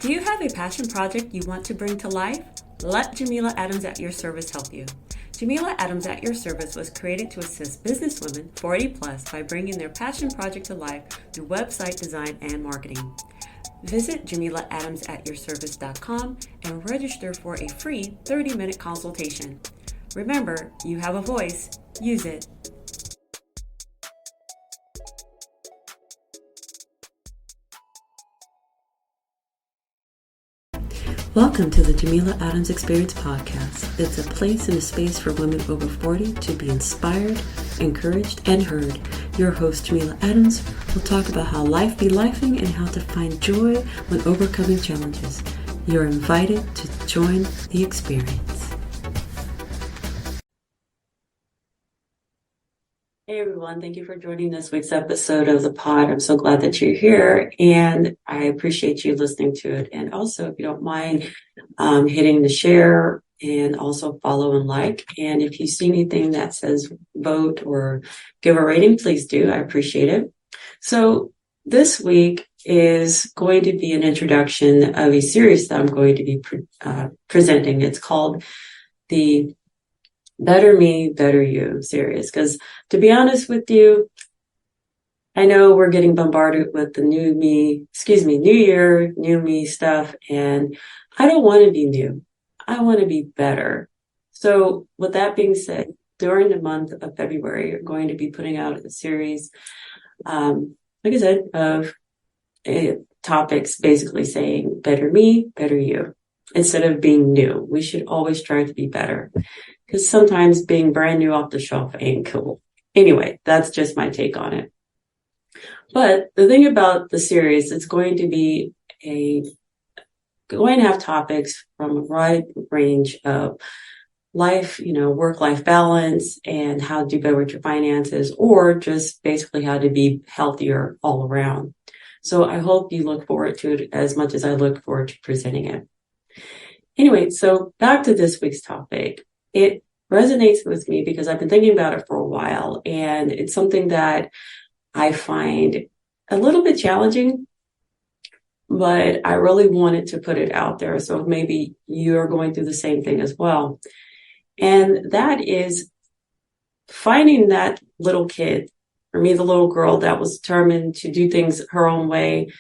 Do you have a passion project you want to bring to life? Let Jameela Adams at Your Service help you. Jameela Adams at Your Service was created to assist businesswomen 40 plus by bringing their passion project to life through website design and marketing. Visit JameelaAdamsAtYourService.com and register for a free 30-minute consultation. Remember, you have a voice. Use it. Welcome to the Jameela Adams Experience Podcast. It's a place and a space for women over 40 to be inspired, encouraged, and heard. Your host, Jameela Adams, will talk about how life be lifing and how to find joy when overcoming challenges. You're invited to join the experience. Hey everyone, thank you for joining this week's episode of the pod. I'm so glad that you're here and I appreciate you listening to it. And also, if you don't mind hitting the share and also follow and like. And if you see anything that says vote or give a rating, please do. I appreciate it. So this week is going to be an introduction of a series that I'm going to be presenting. It's called the Better Me, Better You series. Because to be honest with you, I know we're getting bombarded with the new year, new me stuff. And I don't want to be new. I want to be better. So with that being said, during the month of February, I'm going to be putting out a series, like I said, of topics basically saying better me, better you. Instead of being new, we should always try to be better. Because sometimes being brand new off the shelf ain't cool. Anyway, that's just my take on it. But the thing about the series, it's going to have topics from a wide range of life, work-life balance and how to do better with your finances, or just basically how to be healthier all around. So I hope you look forward to it as much as I look forward to presenting it. Anyway, so back to this week's topic. It resonates with me because I've been thinking about it for a while, and it's something that I find a little bit challenging, but I really wanted to put it out there. So maybe you're going through the same thing as well. And that is finding that little kid, for me, the little girl that was determined to do things her own way,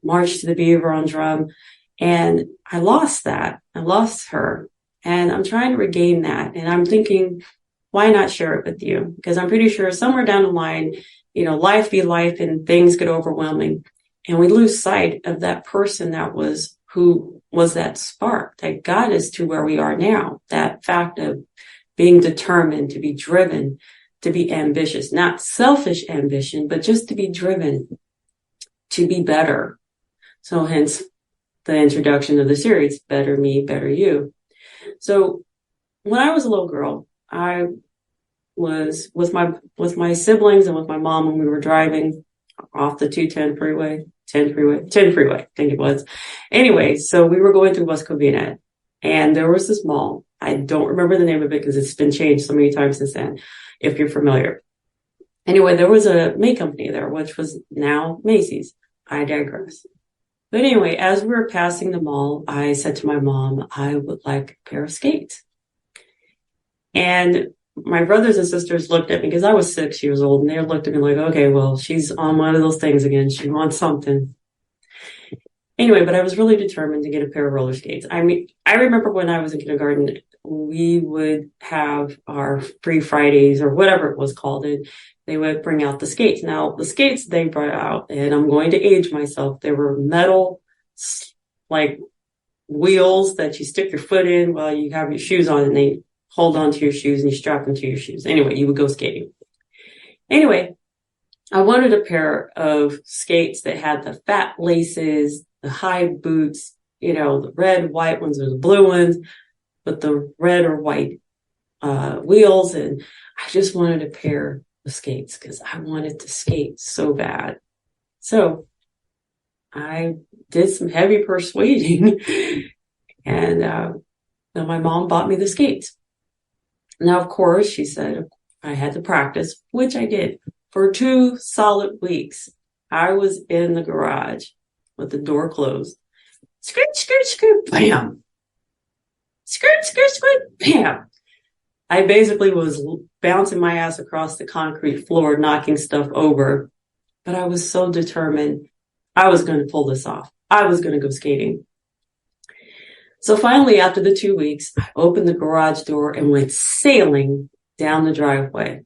march to the beat of her own drum. And I lost that. I lost her. And I'm trying to regain that. And I'm thinking, why not share it with you? Because I'm pretty sure somewhere down the line, life be life and things get overwhelming. And we lose sight of that person who was that spark that got us to where we are now. That fact of being determined, to be driven, to be ambitious, not selfish ambition, but just to be driven, to be better. So hence the introduction of the series, Better Me, Better You. So when I was a little girl, I was with my siblings and with my mom when we were driving off the 10 freeway, I think it was. Anyway, so we were going through West Covina, and there was this mall. I don't remember the name of it because it's been changed so many times since then, if you're familiar. Anyway, there was a May company there, which was now Macy's. I digress. But anyway, as we were passing the mall, I said to my mom, I would like a pair of skates. And my brothers and sisters looked at me because I was 6 years old, and they looked at me like, okay, well, she's on one of those things again. She wants something. Anyway, but I was really determined to get a pair of roller skates. I mean, I remember when I was in kindergarten, we would have our free Fridays or whatever it was called, and they would bring out the skates. Now, the skates they brought out, and I'm going to age myself, they were metal, like wheels that you stick your foot in while you have your shoes on, and they hold onto your shoes and you strap them to your shoes. Anyway, you would go skating. Anyway, I wanted a pair of skates that had the fat laces, the high boots, the red, white ones or the blue ones, with the red or white wheels. And I just wanted a pair of skates because I wanted to skate so bad. So I did some heavy persuading and then my mom bought me the skates. Now, of course, she said I had to practice, which I did. For 2 solid weeks, I was in the garage with the door closed, skirt, skirt, skirt, bam, skirt, skirt, skirt, bam. I basically was bouncing my ass across the concrete floor, knocking stuff over, but I was so determined. I was going to pull this off. I was going to go skating. So finally, after the 2 weeks, I opened the garage door and went sailing down the driveway.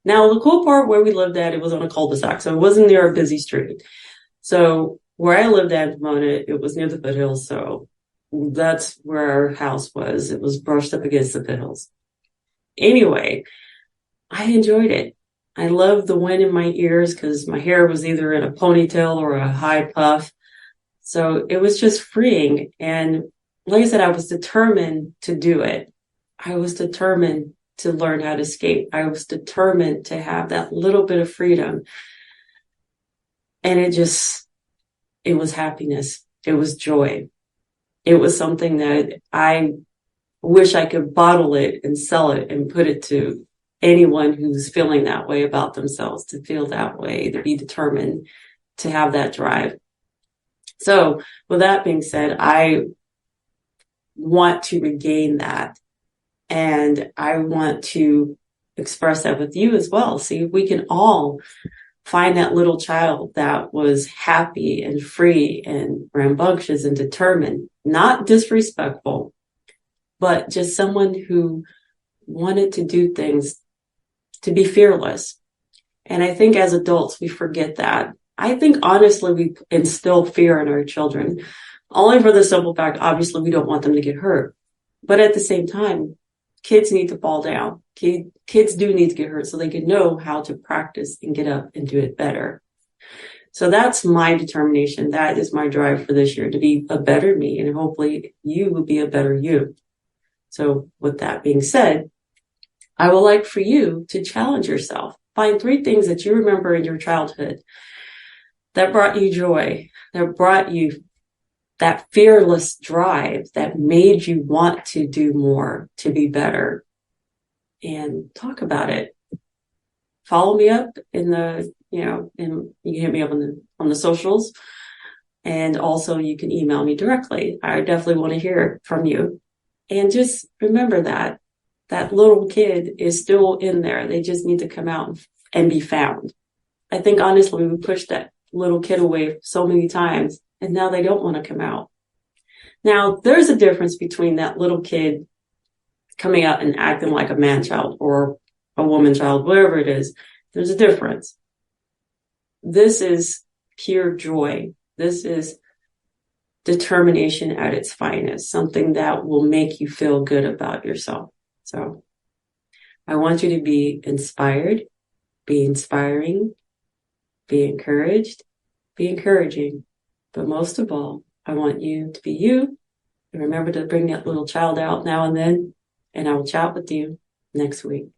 Now, the cool part where we lived at, it was on a cul-de-sac, so it wasn't near a busy street. So where I lived at in Pomona, it was near the foothills, so that's where our house was. It was brushed up against the foothills. Anyway, I enjoyed it. I loved the wind in my ears because my hair was either in a ponytail or a high puff. So it was just freeing. And like I said, I was determined to do it. I was determined to learn how to skate. I was determined to have that little bit of freedom. And it was happiness. It was joy. It was something that I wish I could bottle it and sell it and put it to anyone who's feeling that way about themselves, to feel that way, to be determined, to have that drive. So with that being said, I want to regain that. And I want to express that with you as well. See if we can all find that little child that was happy and free and rambunctious and determined, not disrespectful, but just someone who wanted to do things, to be fearless. And I think as adults, we forget that. I think honestly, we instill fear in our children, only for the simple fact, obviously, we don't want them to get hurt. But at the same time, kids need to fall down. Kids do need to get hurt so they can know how to practice and get up and do it better. So that's my determination. That is my drive for this year, to be a better me, and hopefully you will be a better you. So with that being said, I would like for you to challenge yourself. Find 3 things that you remember in your childhood that brought you joy, that brought you that fearless drive, that made you want to do more, to be better, and talk about it. Follow me up in the, and you can hit me up on the socials. And also you can email me directly. I definitely want to hear from you. And just remember that little kid is still in there. They just need to come out and be found. I think honestly, we pushed that little kid away so many times, and now they don't want to come out. Now, there's a difference between that little kid coming out and acting like a man child or a woman child, whatever it is. There's a difference. This is pure joy. This is determination at its finest, something that will make you feel good about yourself. So I want you to be inspired, be inspiring, be encouraged, be encouraging. But most of all, I want you to be you, and remember to bring that little child out now and then, and I will chat with you next week.